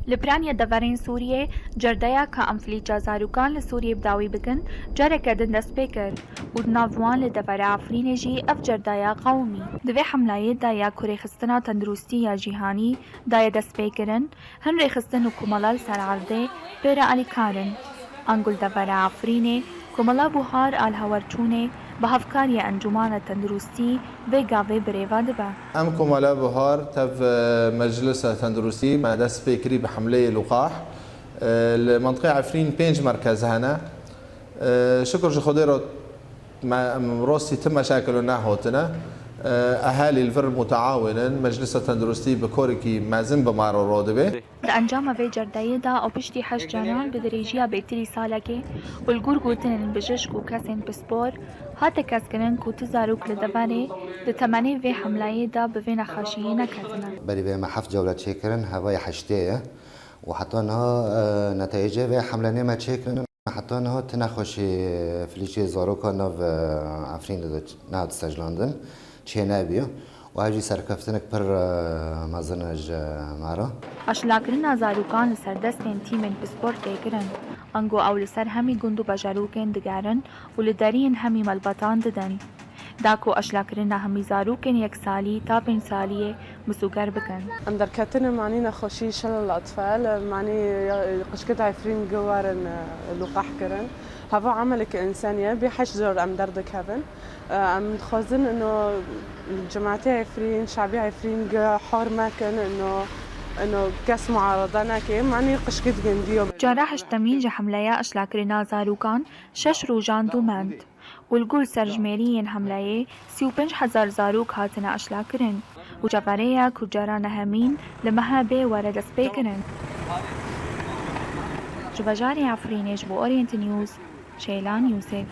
لبرانيا دفرين سوريا جردايا كأمفليجا زاروكان لسوريا بداوي بكن جارة كدن دست بيكر ودنافوان لدفر عفرين جي اف جردايا قومي دوی حملای دایا کوری خستنا تندرستی یا جیهانی دایا دست بيكرن هن رخستن و کمالال سر عرده بيرا علی کارن انگل دفر عفرینه کملا بوهار آل هورچونه به هفکاری انجمان تندرستی و گاوه بریوا دبا. ام كمeleya بوهار تف مجلس تندرستی مع دست فكري بحملة لقاح المنطقة عفرين 5 مركز هنا شكر خضيرة روسي تم مشاكل نحوتنا اهالي الفر متعاونا مجلس تندرستی بكوركي مازن بمارو رودبه لانجام في جرداية دا او بشتي حش جانان بدريجيا بيتري سالكي والجور قوتن بجش كو كاسين بسبور هاتا كاسكنن كو تزاروك لدفاني لتماني في حملاي دا بفين خاشيين كاتنا بري في محف جولة تشيكرن هواي حشتيه وحتى انها نتائجه في حملاني ما تشيكرن حتى انها تنخوشي فليشي زاروكان ناف عفرين ناد سجلاندن چه نبیه و هجی سرکفتنک پر مزنج مارا. اشلاکرنا زاروکان لسردستین تیمن بسپورت دیگرن. انگو اول سر همی گندو بجاروکن دگرن و لدارین همی ملبطان ددن. داكو اشلاكرنا همي زاروكن يك سالي تا 5 ساليه مسوقر بكن ام دركتنا معنينا خوشي شل الاطفال معني قشكت عفرين جوارن لقاح كرن هذا عمل كإنسانية بحش زور ام دردك هذن ام خازن انه جماعتي عفرين شعبي عفرين حار ما كان انه كاس معارضانا كي معني قشكت جنديو جراح اشتمين حمليا اشلاكرنا زاروكان 6 روجان دوماند والجول سرجميريين حملية 35,000 زاروك هاتنا أشلاكرن وجفاريا كجارانا همين لمهابة ورد سبيكرن جبجاري عفرينيش بو أورينت نيوز شيلان يوسف